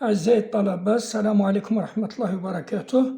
أعزائي الطلبة، السلام عليكم ورحمة الله وبركاته.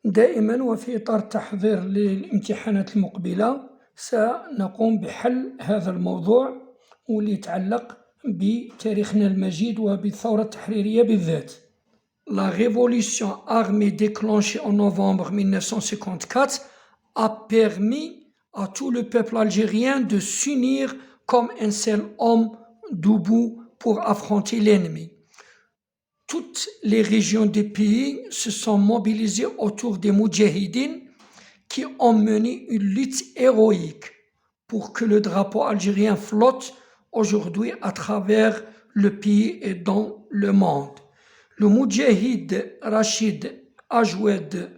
دائما وفي إطار التحضير للامتحانات المقبلة سنقوم بحل هذا الموضوع واللي يتعلق بتاريخنا المجيد وبالثورة التحريرية بالذات. La révolution armée déclenchée en novembre 1954 a permis à tout le peuple algérien de s'unir comme un seul homme debout pour affronter l'ennemi. Toutes les régions du pays se sont mobilisées autour des Moudjahidines qui ont mené une lutte héroïque pour que le drapeau algérien flotte aujourd'hui à travers le pays et dans le monde. Le Moudjahid Rachid Ajoued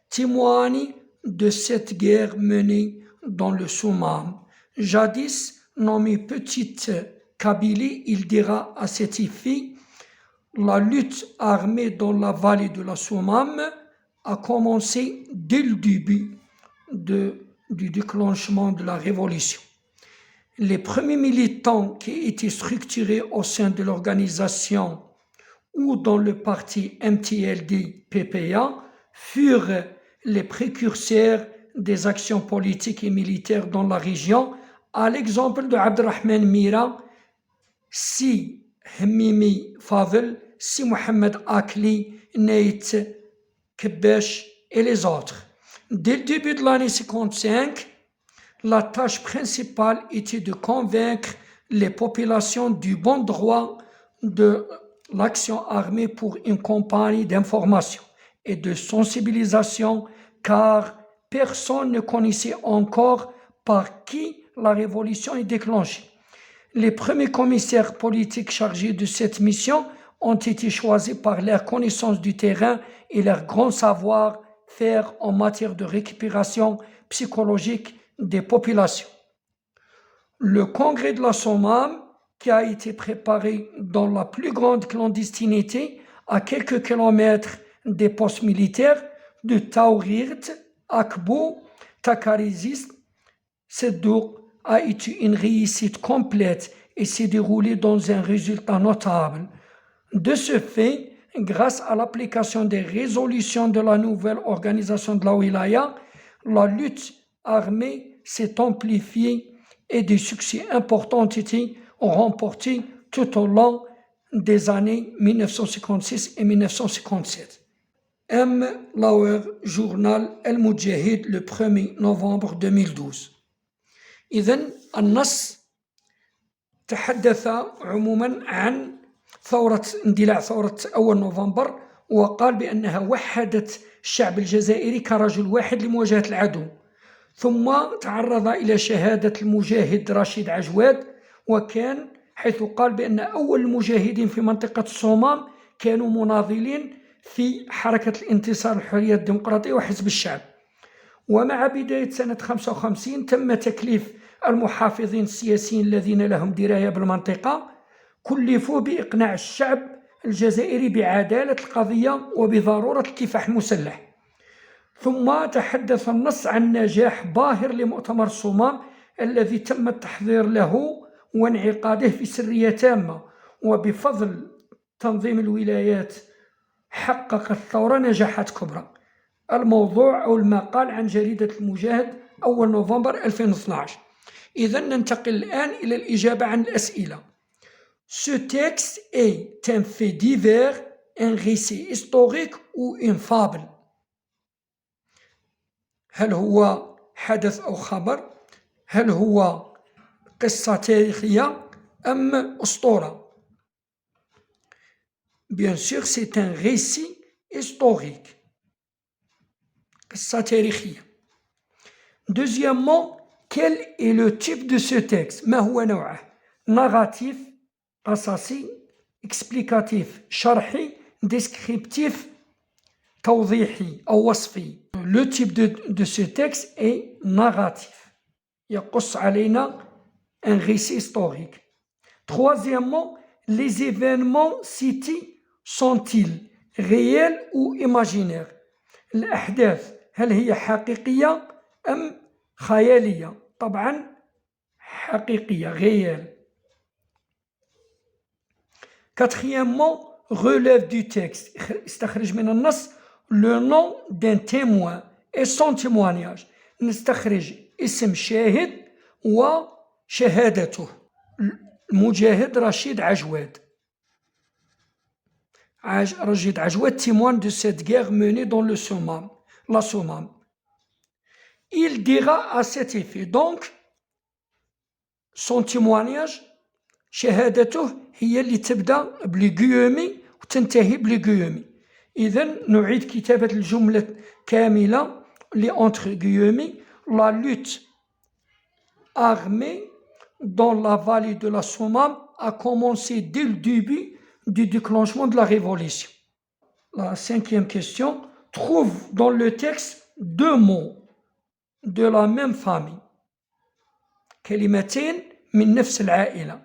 témoigne de cette guerre menée dans le Soumam. Jadis nommé Petite Kabylie, il dira à cette fille: la lutte armée dans la vallée de la Soumam a commencé dès le début du déclenchement de la révolution. Les premiers militants qui étaient structurés au sein de l'organisation ou dans le parti MTLD-PPA furent les précurseurs des actions politiques et militaires dans la région, à l'exemple de Abdelrahman Mira, Si Hmimi Fadel, Si Mohamed Akli, Neit Kebesh et les autres. Dès le début de l'année 55, la tâche principale était de convaincre les populations du bon droit de l'action armée pour une campagne d'information et de sensibilisation, car personne ne connaissait encore par qui la révolution est déclenchée. Les premiers commissaires politiques chargés de cette mission ont été choisis par leur connaissance du terrain et leur grand savoir-faire en matière de récupération psychologique des populations. Le congrès de la Sommam, qui a été préparé dans la plus grande clandestinité à quelques kilomètres des postes militaires de Taourit, Akbou, Takarizis, Seddouk, a été une réussite complète et s'est déroulé dans un résultat notable. De ce fait, grâce à l'application des résolutions de la nouvelle organisation de la Wilaya, la lutte armée s'est amplifiée et des succès importants ont été remportés tout au long des années 1956 et 1957. M. Lauer, journal El Moudjahid, le 1er novembre 2012. إذن النص تحدث عموما عن اندلاع ثورة أول نوفمبر، وقال بأنها وحدت الشعب الجزائري كرجل واحد لمواجهة العدو. ثم تعرض إلى شهادة المجاهد رشيد عجواد، وكان حيث قال بأن أول المجاهدين في منطقة الصومام كانوا مناضلين في حركة الانتصار الحرية الديمقراطية وحزب الشعب. ومع بداية سنة 55 تم تكليف المحافظين السياسيين الذين لهم دراية بالمنطقة، كلفوا بإقناع الشعب الجزائري بعدالة القضية وبضرورة الكفاح المسلح. ثم تحدث النص عن نجاح باهر لمؤتمر الصومام الذي تم التحضير له وانعقاده في سرية تامة، وبفضل تنظيم الولايات حقق الثورة نجاحات كبرى. الموضوع أو المقال عن جريدة المجاهد أول نوفمبر 2012. إذن ننتقل الآن إلى الإجابة عن الأسئلة. Ce texte est un fait divers, un récit historique ou une fable. هل هو حدث أو خبر؟ هل هو قصة تاريخية أم أسطورة؟ Bien sûr, c'est un récit historique. قصة تاريخية. Deuxièmement, quel est le type de ce texte؟ ما هو نوعه؟ narratif, قصصي, explicatif, شرحي, descriptif, توضيحي أو وصفي. Le type de ce texte est narratif. يقص علينا un récit historique. Troisièmement, les événements cités sont-ils réels ou imaginaires؟ الأحداث هل هي حقيقية أم خيالية؟ طبعا حقيقية réelle. Quatrièmement, relève du texte استخرج من النص le nom d'un témoin et son témoignage. نستخرج اسم شاهد وشهادته. المجاهد رشيد عجواد. Rachid Ajouad témoigne de cette guerre menée dans la Sommam. Il dira à cet effet. Donc, son témoignage, شهادته هي اللي تبدأ بالجيومي وتنتهي بالجيومي. إذن نعيد كتابة الجملة كاملة اللي entre guillemets. La lutte armée dans la vallée de la Sommam a commencé dès le début du déclenchement de la révolution. La 5e question. Trouve dans le texte 2 mots de la même famille. كلمتين من نفس العائلة.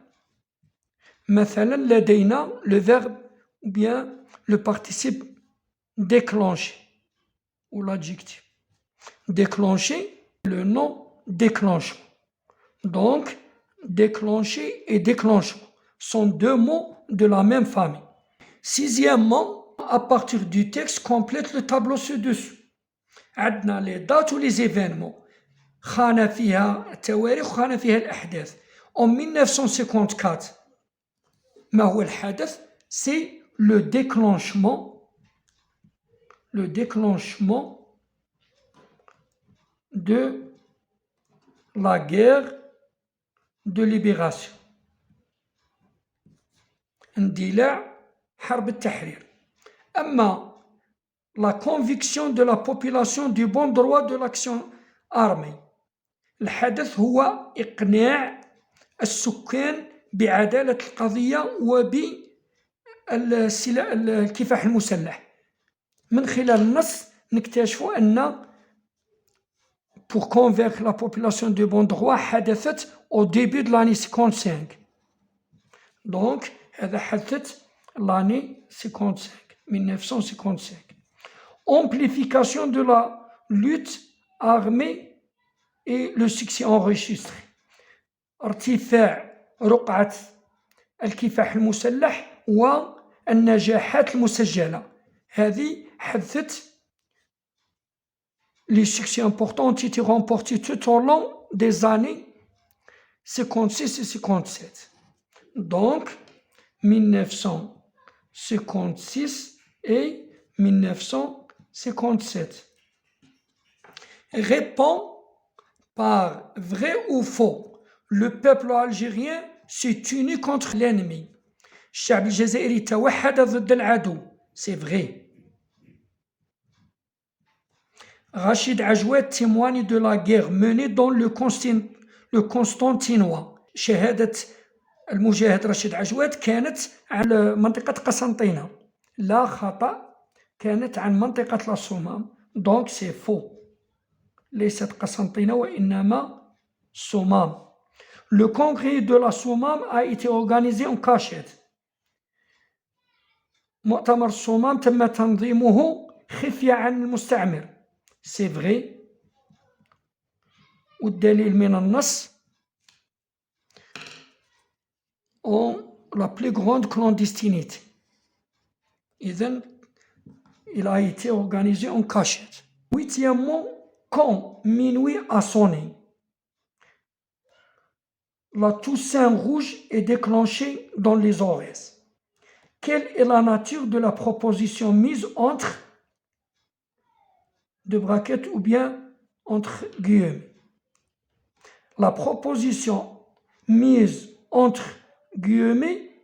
مثلا لدينا le verbe ou bien le participe déclenché ou l'adjectif. Déclencher, le nom déclenchement. Donc, déclencher et déclenchement sont 2 mots de la même famille. 6e, à partir du texte, complète le tableau ci-dessus. عندنا les dates ou les événements. خانة فيها التواريخ وخانة فيها الأحداث. En 1954, ما هو الحدث؟ C'est le déclenchement de la guerre de libération. اندلاع حرب التحرير. أما la conviction de la population du bon droit de l'action armée. الحدث هو إقناع السكان بعدالة القضية وبالكفاح المسلح. من خلال النص نكتشف أن pour convaincre la population du bon droit حدثت au début de l'année 55. Donc هذا حدثت l'année 55, 1955. Amplification de la lutte armée et le succès enregistré. ارتفاع رقعة الكفاح المسلح والنجاحات المسجلة. هذه حدثت les succès importants ont été remportés tout au long des années 56 et 57. Donc, 1956 et 1957. Répond par vrai ou faux. Le peuple algérien s'est uni contre l'ennemi. الشعب الجزائري توحد ضد العدو. C'est vrai. Rachid Ajouad témoigne de la guerre menée dans le Constantinois. شهادة المجاهد رشيد عجواد كانت على منطقة قسنطينة. لا خطأ، كانت عن منطقة الصومام. Donc c'est faux. ليست قسنطينة وإنما الصومام. Le congrès de la Sommam a été organisé en cachette. مؤتمر الصومام تم تنظيمه خفية عن المستعمر. C'est vrai. والدليل من النص en la plus grande clandestinité. إذن il a été organisé en cachette. 8e, quand minuit a sonné, la Toussaint rouge est déclenchée dans les Aurès. Quelle est la nature de la proposition mise entre de braquettes ou bien entre guillemets? La proposition mise entre guillemets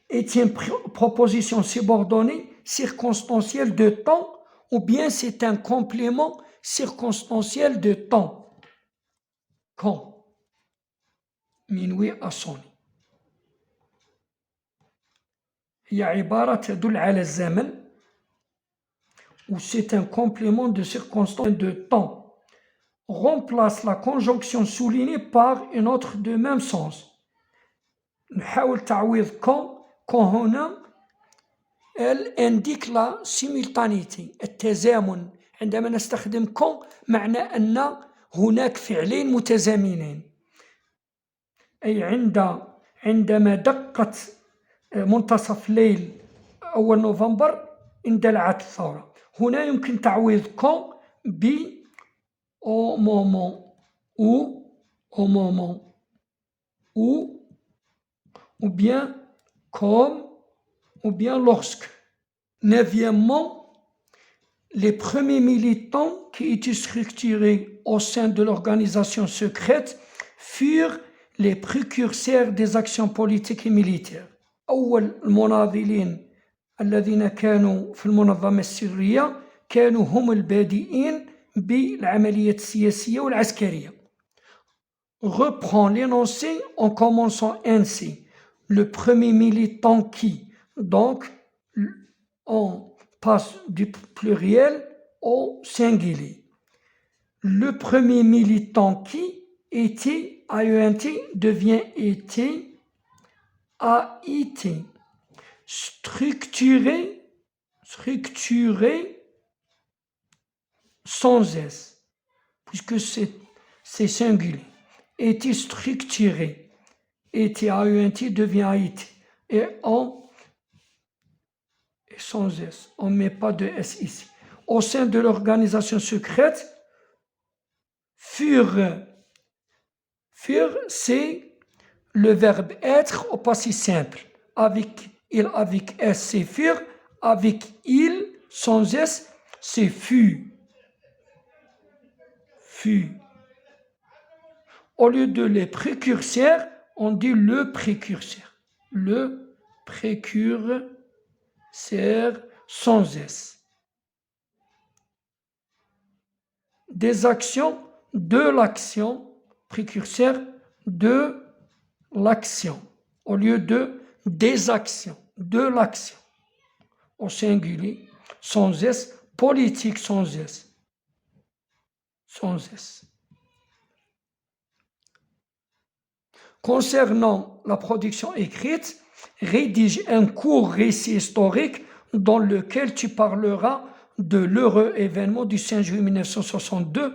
est une proposition subordonnée circonstancielle de temps ou bien c'est un complément circonstanciel de temps. Quand minuit a sonné. هي عبارة تدل على الزمن ou c'est un complément de circonstance de temps. Remplace la conjonction soulignée par une autre de même sens. نحاول تعويض quand هنا elle indique la simultanéité التزامن. عندما نستخدم quand معنى أن هناك فعلين متزامنين. أي عندما دقت منتصف ليل أول نوفمبر اندلعت الثورة. هنا يمكن تعويض كون ب au moment où ou bien comme ou bien lorsque. Neuvièmement, les premiers militants qui étaient structurés au sein de l'organisation secrète furent les précurseurs des actions politiques et militaires. أول المناضلين الذين كانوا في المنظمة السرية كانوا هم البادئين بالعملية السياسية والعسكرية. Reprend l'énoncé en commençant ainsi. Le premier militant qui, donc on passe du pluriel au singulier. Le premier militant qui était, AENT devient était, AIT. Structuré sans S, puisque c'est singulier. Était structuré. Était AENT devient AIT. Et en sans S. On ne met pas de S ici. Au sein de l'organisation secrète, furent, c'est le verbe être au passé simple. Avec il, avec S, c'est furent. Avec il, sans S, c'est fut. Au lieu de les précurseurs, on dit le précurseur. Le précurseur sans S. Des actions, de l'action, précurseur de l'action. Au lieu de des actions, de l'action. Au singulier, sans S, politique sans S. Sans S. Concernant la production écrite, rédige un court récit historique dans lequel tu parleras de l'heureux événement du 5 juillet 1962.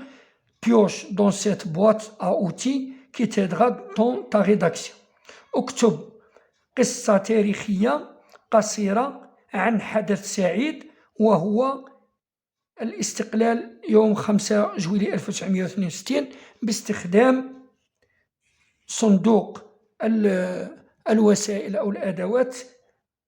Pioche dans cette boîte à outils qui t'aidera dans ta rédaction. اكتب قصة تاريخية قصيرة عن حدث سعيد وهو الاستقلال يوم 5 جويلية 1962 باستخدام صندوق الوسائل أو الأدوات.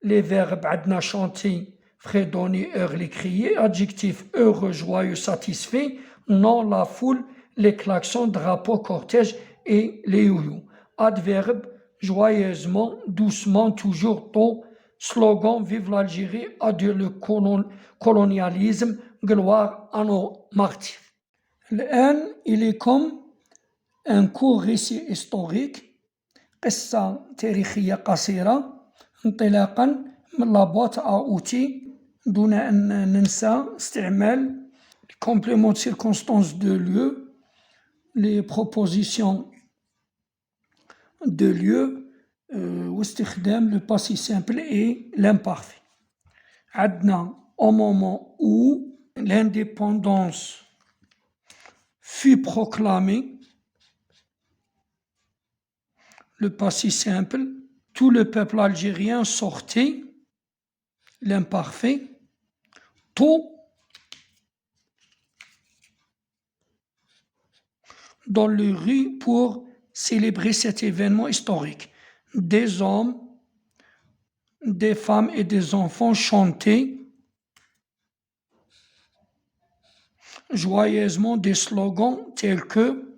les verbes عندنا chanter, fredonner, hurler, crier, adjectif heureux, joyeux, satisfait, non, la foule, les klaxons, drapeau, cortège et les youyous. Adverbe joyeusement, doucement, toujours, tôt. Slogan vive l'Algérie, adieu le colonialisme, gloire à nos martyrs. الآن il est comme un court récit historique, قصة تاريخية قصيرة انطلاقا من لابوات أوتي دون أن ننسى استعمال les compléments de circonstance de lieu, les propositions de lieu واستخدام le passé simple et l'imparfait. عندنا au moment où l'indépendance fut proclamée, le passé simple, tout le peuple algérien sortait, l'imparfait, tout dans les rues pour célébrer cet événement historique. Des hommes, des femmes et des enfants chantaient joyeusement des slogans tels que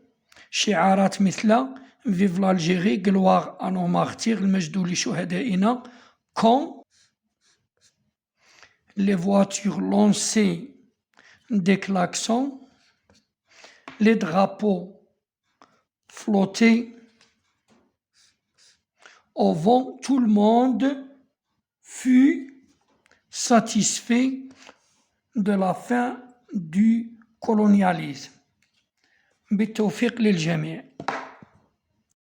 شعارات مثل Vive l'Algérie, gloire à nos martyrs, المجد لشهدائنا, quand les voitures lançaient des klaxons, les drapeaux flottaient au vent, tout le monde fut satisfait de la fin du colonialisme. بالتوفيق للجميع.